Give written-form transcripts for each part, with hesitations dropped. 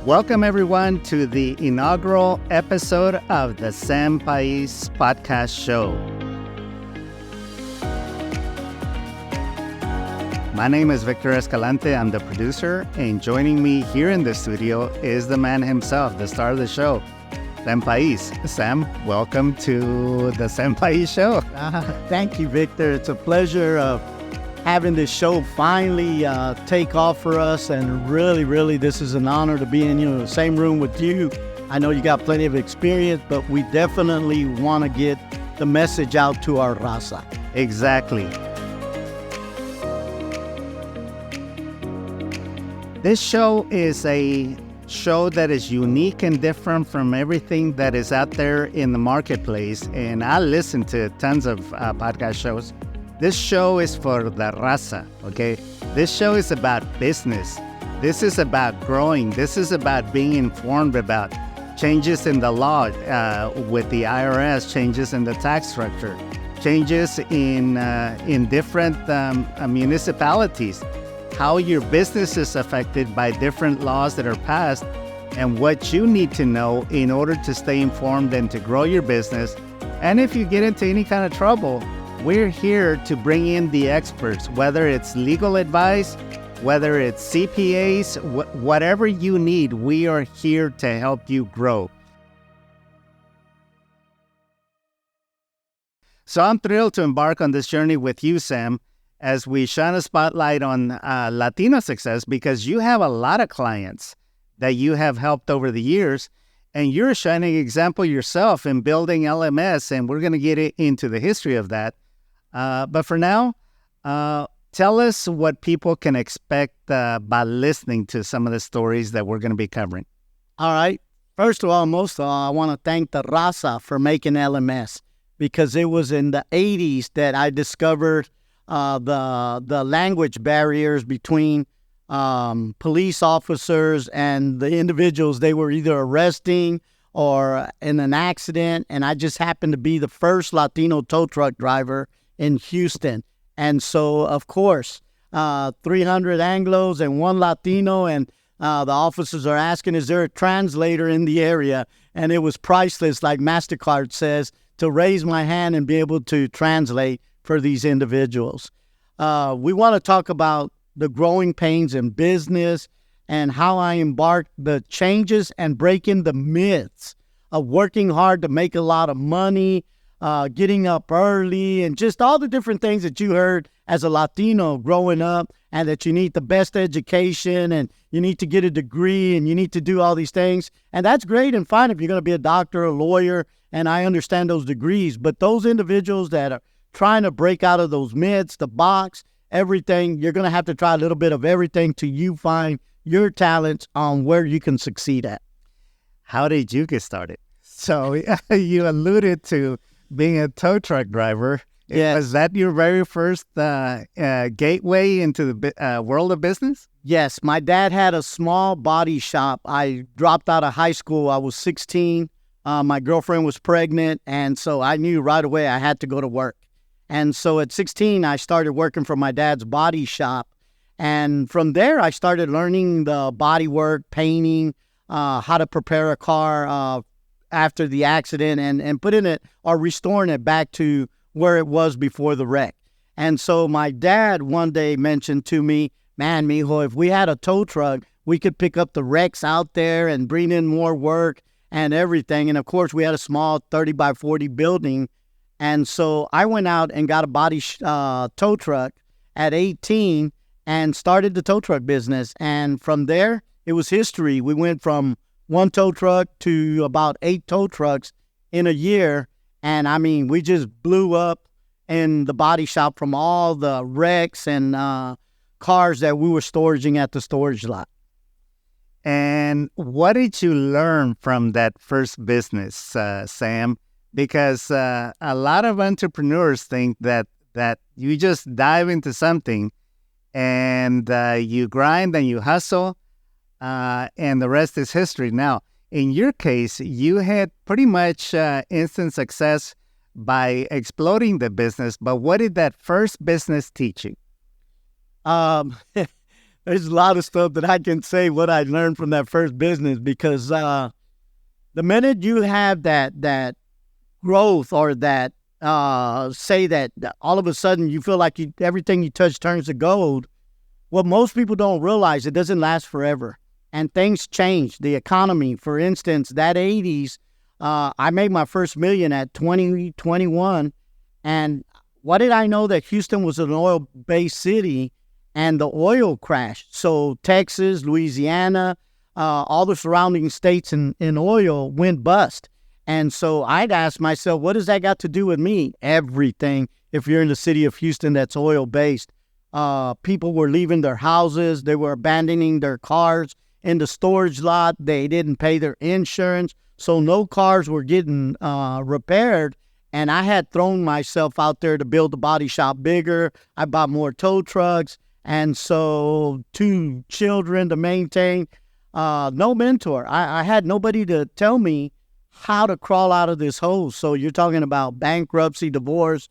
Welcome, everyone, to the inaugural episode of the Sam Paiz podcast show. My name is Victor Escalante. I'm the producer, and joining me here in the studio is the man himself, the star of the show, Sam Paiz. Sam, welcome to the Sam Paiz show. Thank you, Victor. It's a pleasure of having this show finally take off for us, and really, this is an honor to be in the same room with you. I know you got plenty of experience, but we definitely want to get the message out to our raza. Exactly. This show is a show that is unique and different from everything that is out there in the marketplace, and I listen to tons of podcast shows. This show is for the raza, okay? This show is about business. This is about growing. This is about being informed about changes in the law with the IRS, changes in the tax structure, changes in different municipalities, how your business is affected by different laws that are passed, and what you need to know in order to stay informed and to grow your business. And if you get into any kind of trouble, we're here to bring in the experts, whether it's legal advice, whether it's CPAs, whatever you need, we are here to help you grow. So I'm thrilled to embark on this journey with you, Sam, as we shine a spotlight on Latino success, because you have a lot of clients that you have helped over the years, and you're a shining example yourself in building LMS, and we're going to get into the history of that. But for now, tell us what people can expect by listening to some of the stories that we're going to be covering. All right. First of all, most of all, I want to thank the raza for making LMS, because it was in the 80s that I discovered the language barriers between police officers and the individuals they were either arresting or in an accident. And I just happened to be the first Latino tow truck driver in Houston. And so, of course, 300 Anglos and one Latino, and the officers are asking, is there a translator in the area? And it was priceless, like MasterCard says, to raise my hand and be able to translate for these individuals. We want to talk about the growing pains in business and how I embarked the changes and breaking the myths of working hard to make a lot of money, getting up early, and just all the different things that you heard as a Latino growing up, and that you need the best education and you need to get a degree and you need to do all these things. And that's great and fine if you're going to be a doctor, a lawyer, and I understand those degrees. But those individuals that are trying to break out of those myths, the box, everything, you're going to have to try a little bit of everything till you find your talents on where you can succeed at. How did you get started? So you alluded to being a tow truck driver. Yes. Was that your very first gateway into the world of business? Yes. My dad had a small body shop. I dropped out of high school. I was 16. My girlfriend was pregnant. And so I knew right away I had to go to work. And so at 16, I started working for my dad's body shop. And from there, I started learning the body work, painting, how to prepare a car after the accident, and putting it or restoring it back to where it was before the wreck. And so my dad one day mentioned to me, man, mijo, if we had a tow truck, we could pick up the wrecks out there and bring in more work and everything. And of course, we had a small 30 by 40 building. And so I went out and got a body tow truck at 18 and started the tow truck business. And from there, it was history. We went from one tow truck to about 8 tow trucks in a year. And I mean, we just blew up in the body shop from all the wrecks and cars that we were storing at the storage lot. And what did you learn from that first business, Sam? Because a lot of entrepreneurs think that you just dive into something and you grind and you hustle, and the rest is history. Now, in your case, you had pretty much instant success by exploding the business, but what did that first business teach you? There's a lot of stuff that I can say what I learned from that first business, because the minute you have that growth, or that say that all of a sudden you feel like everything you touch turns to gold, what most people don't realize, it doesn't last forever. And things change. The economy, for instance, that 80s, I made my first million at 20, 21. And what did I know? That Houston was an oil-based city, and the oil crashed. So Texas, Louisiana, all the surrounding states in oil went bust. And so I'd ask myself, what does that got to do with me? Everything. If you're in the city of Houston that's oil-based, people were leaving their houses. They were abandoning their cars in the storage lot. They didn't pay their insurance. So no cars were getting repaired. And I had thrown myself out there to build the body shop bigger. I bought more tow trucks. And so 2 children to maintain, no mentor. I had nobody to tell me how to crawl out of this hole. So you're talking about bankruptcy, divorce,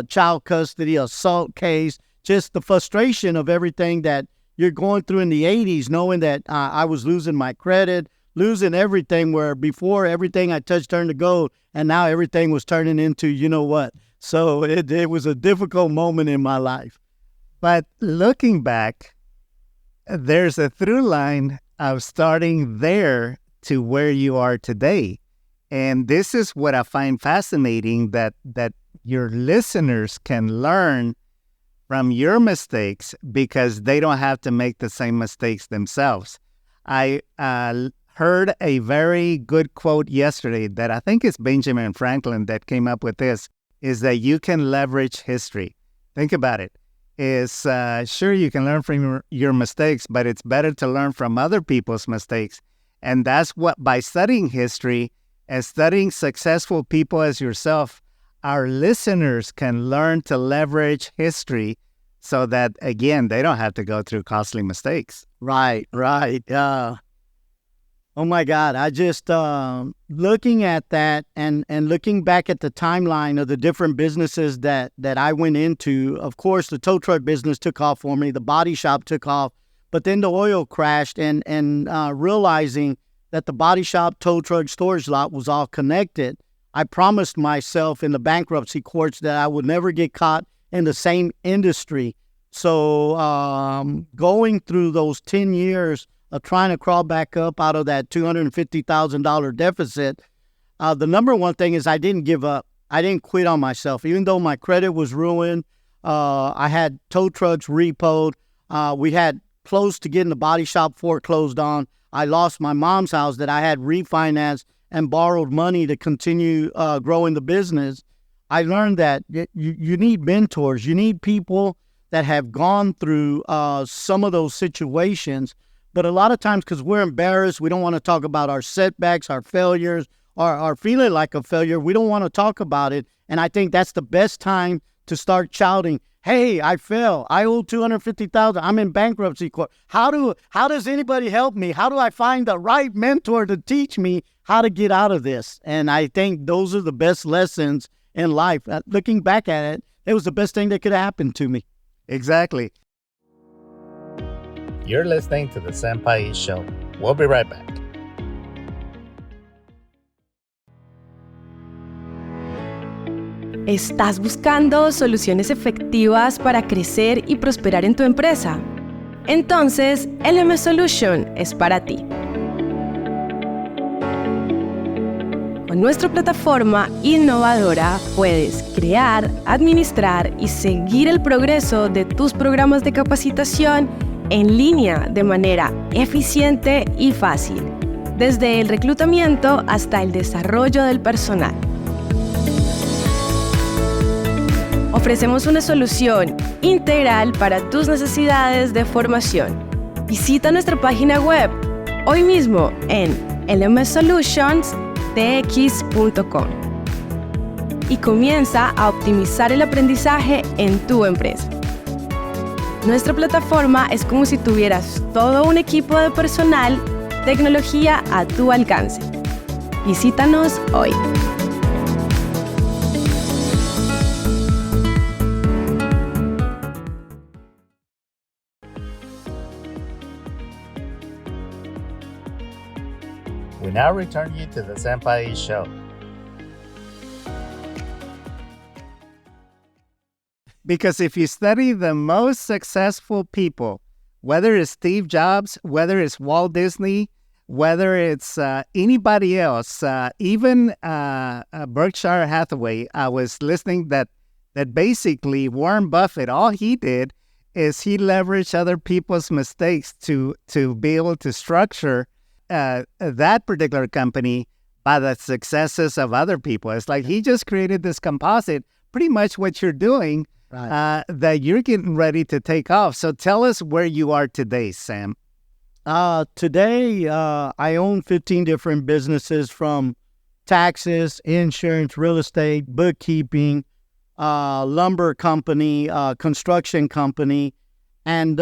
child custody, assault case, just the frustration of everything that you're going through in the 80s, knowing that I was losing my credit, losing everything, where before everything I touched turned to gold, and now everything was turning into you know what. So it was a difficult moment in my life. But looking back, there's a through line of starting there to where you are today. And this is what I find fascinating, that your listeners can learn from your mistakes, because they don't have to make the same mistakes themselves. I heard a very good quote yesterday that I think it's Benjamin Franklin that came up with this, is that you can leverage history. Think about it. Sure, you can learn from your mistakes, but it's better to learn from other people's mistakes. And that's what, by studying history and studying successful people as yourself, our listeners can learn to leverage history so that, again, they don't have to go through costly mistakes. Right. Oh my God. I just, looking at that and looking back at the timeline of the different businesses that I went into, of course, the tow truck business took off for me. The body shop took off, but then the oil crashed, and realizing that the body shop, tow truck, storage lot was all connected. I promised myself in the bankruptcy courts that I would never get caught in the same industry. So going through those 10 years of trying to crawl back up out of that $250,000 deficit, the number one thing is I didn't give up. I didn't quit on myself. Even though my credit was ruined, I had tow trucks repoed. We had close to getting the body shop foreclosed on. I lost my mom's house that I had refinanced and borrowed money to continue growing the business. I learned that you need mentors. You need people that have gone through some of those situations. But a lot of times, because we're embarrassed, we don't want to talk about our setbacks, our failures, or feeling like a failure. We don't want to talk about it. And I think that's the best time to start shouting, hey, I fell. I owe $250,000. I'm in bankruptcy court. How does anybody help me? How do I find the right mentor to teach me how to get out of this? And I think those are the best lessons in life. Looking back at it, it was the best thing that could happen to me. Exactly. You're listening to the Sam Paiz Show. We'll be right back. ¿Estás buscando soluciones efectivas para crecer y prosperar en tu empresa? Entonces, LMS Solution es para ti. Con nuestra plataforma innovadora puedes crear, administrar y seguir el progreso de tus programas de capacitación en línea de manera eficiente y fácil, desde el reclutamiento hasta el desarrollo del personal. Ofrecemos una solución integral para tus necesidades de formación. Visita nuestra página web hoy mismo en lmsolutionsdx.com y comienza a optimizar el aprendizaje en tu empresa. Nuestra plataforma es como si tuvieras todo un equipo de personal, tecnología a tu alcance. Visítanos hoy. now return you to the Sam Paiz Show. Because if you study the most successful people, whether it's Steve Jobs, whether it's Walt Disney, whether it's anybody else, even Berkshire Hathaway, I was listening that basically Warren Buffett, all he did is he leveraged other people's mistakes to be able to structure that particular company by the successes of other people. It's like he just created this composite, pretty much what you're doing, right, that you're getting ready to take off. So tell us where you are today, Sam. Today, I own 15 different businesses, from taxes, insurance, real estate, bookkeeping, lumber company, construction company, and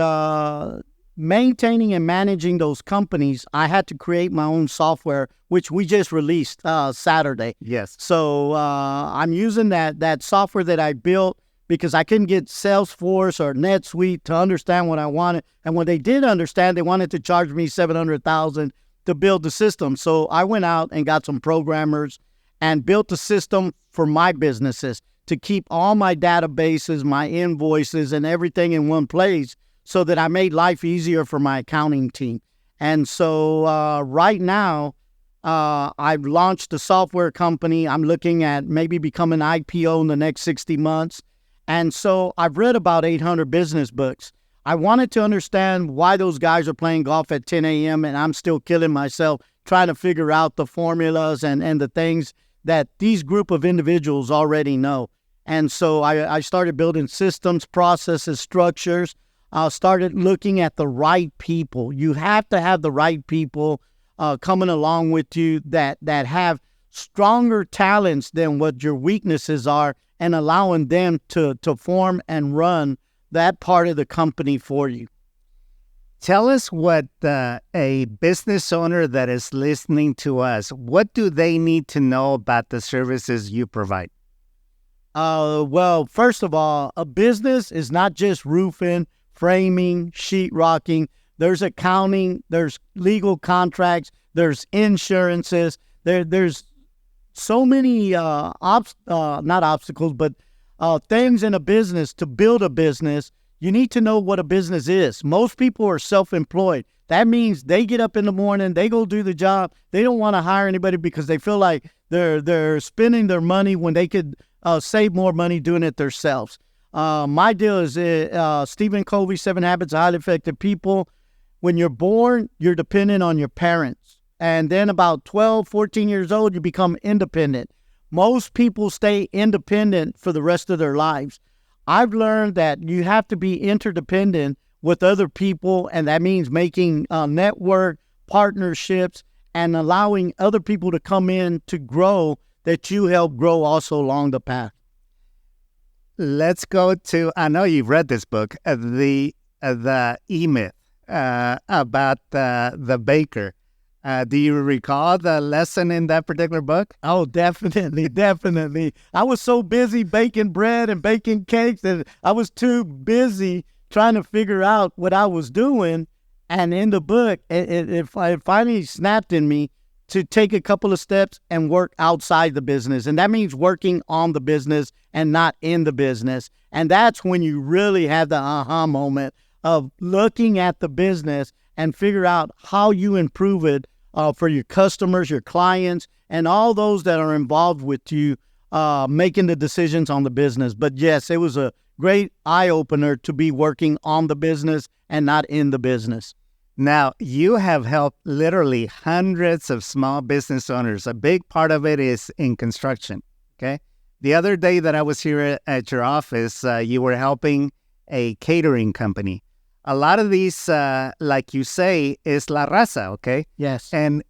maintaining and managing those companies. I had to create my own software, which we just released Saturday. Yes. So I'm using that software that I built because I couldn't get Salesforce or NetSuite to understand what I wanted. And when they did understand, they wanted to charge me $700,000 to build the system. So I went out and got some programmers and built a system for my businesses to keep all my databases, my invoices, and everything in one place, so that I made life easier for my accounting team. And so right now, I've launched a software company. I'm looking at maybe becoming an IPO in the next 60 months. And so I've read about 800 business books. I wanted to understand why those guys are playing golf at 10 a.m. and I'm still killing myself trying to figure out the formulas and the things that these group of individuals already know. And so I started building systems, processes, structures. I started looking at the right people. You have to have the right people coming along with you that have stronger talents than what your weaknesses are, and allowing them to form and run that part of the company for you. Tell us what a business owner that is listening to us, what do they need to know about the services you provide? Well, first of all, a business is not just roofing, framing, sheetrocking. There's accounting, there's legal contracts, there's insurances. There's so many not obstacles, but things in a business. To build a business, you need to know what a business is. Most people are self-employed. That means they get up in the morning, they go do the job. They don't want to hire anybody because they feel like they're spending their money when they could save more money doing it themselves. My deal is Stephen Covey, 7 Habits of Highly Effective People. When you're born, you're dependent on your parents. And then about 12, 14 years old, you become independent. Most people stay independent for the rest of their lives. I've learned that you have to be interdependent with other people, and that means making network partnerships and allowing other people to come in to grow, that you help grow also along the path. Let's go to, I know you've read this book, the E-Myth about the baker. Do you recall the lesson in that particular book? Oh, definitely, definitely. I was so busy baking bread and baking cakes that I was too busy trying to figure out what I was doing. And in the book, it finally snapped in me to take a couple of steps and work outside the business. And that means working on the business and not in the business. And that's when you really have the aha moment of looking at the business and figure out how you improve it for your customers, your clients, and all those that are involved with you making the decisions on the business. But yes, it was a great eye-opener to be working on the business and not in the business. Now, you have helped literally hundreds of small business owners. A big part of it is in construction, okay? The other day that I was here at your office, you were helping a catering company. A lot of these, like you say, is la raza, okay? Yes. And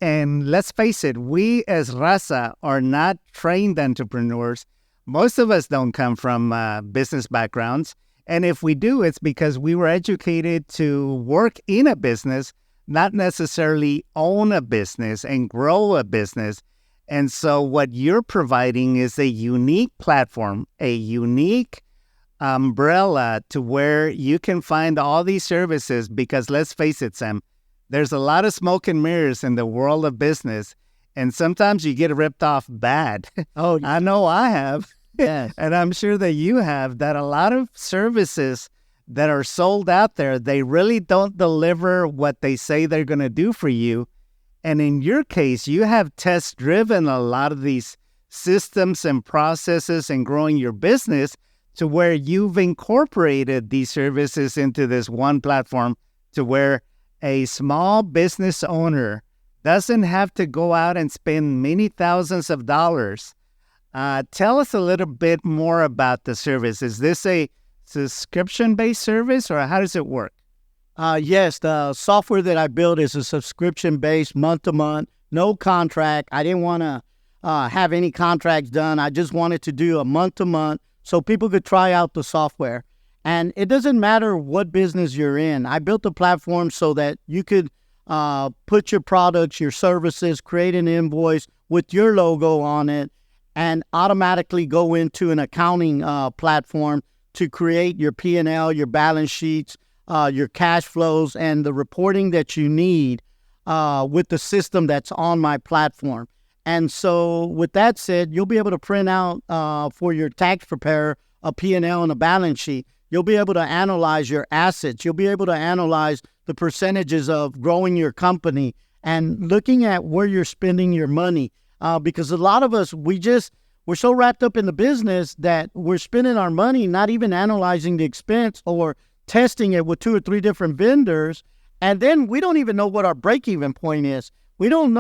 let's face it, we as raza are not trained entrepreneurs. Most of us don't come from business backgrounds. And if we do, it's because we were educated to work in a business, not necessarily own a business and grow a business. And so what you're providing is a unique platform, a unique umbrella to where you can find all these services, because let's face it, Sam, there's a lot of smoke and mirrors in the world of business. And sometimes you get ripped off bad. Oh, I know I have. yes. And I'm sure that you have, that a lot of services that are sold out there, they really don't deliver what they say they're going to do for you. And in your case, you have test-driven a lot of these systems and processes and growing your business to where you've incorporated these services into this one platform to where a small business owner doesn't have to go out and spend many thousands of dollars. Tell us a little bit more about the service. Is this a subscription-based service, or how does it work? Yes, the software that I built is a subscription-based, month-to-month, no contract. I didn't want to have any contracts done. I just wanted to do a month-to-month so people could try out the software. And it doesn't matter what business you're in. I built a platform so that you could put your products, your services, create an invoice with your logo on it, and automatically go into an accounting platform to create your P&L, your balance sheets, your cash flows, and the reporting that you need with the system that's on my platform. And so with that said, you'll be able to print out for your tax preparer a P&L and a balance sheet. You'll be able to analyze your assets. You'll be able to analyze the percentages of growing your company and looking at where you're spending your money. Because a lot of us, we're so wrapped up in the business that we're spending our money not even analyzing the expense or testing it with 2 or 3 different vendors. And then we don't even know what our break-even point is. We don't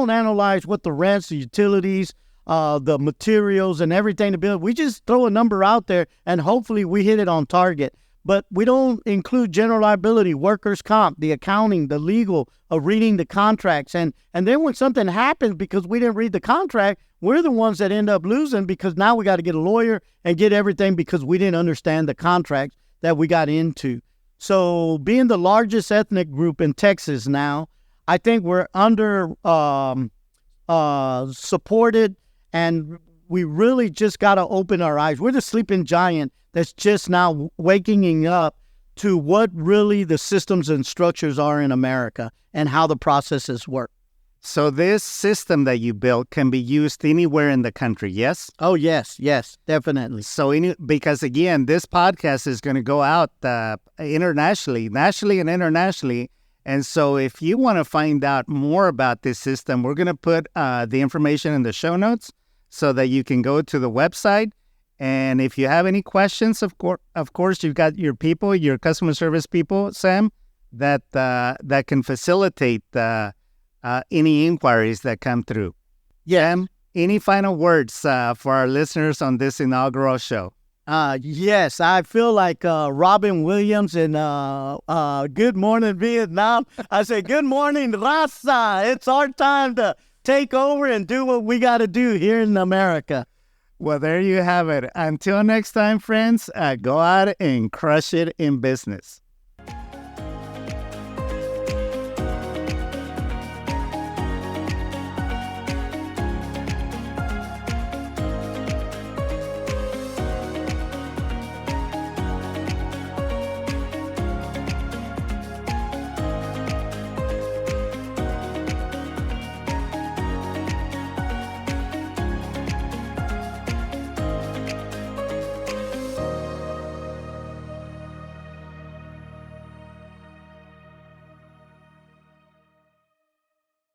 analyze what the rents, the utilities, the materials and everything to build. We just throw a number out there and hopefully we hit it on target. But we don't include general liability, workers' comp, the accounting, the legal, of reading the contracts. And then when something happens because we didn't read the contract, we're the ones that end up losing because now we got to get a lawyer and get everything because we didn't understand the contracts that we got into. So being the largest ethnic group in Texas now, I think we're under supported, and we really just got to open our eyes. We're the sleeping giant that's just now waking up to what really the systems and structures are in America and how the processes work. So this system that you built can be used anywhere in the country, yes? Oh, yes, definitely. So because, again, this podcast is going to go out internationally, nationally and internationally. And so if you want to find out more about this system, we're going to put the information in the show notes so that you can go to the website. And if you have any questions, of course, you've got your people, your customer service people, Sam, that can facilitate any inquiries that come through. Yeah. Sam, any final words for our listeners on this inaugural show? Yes, I feel like Robin Williams in Good Morning Vietnam. I say, good morning, Raza. It's our time to take over and do what we got to do here in America. Well, there you have it. Until next time, friends, go out and crush it in business.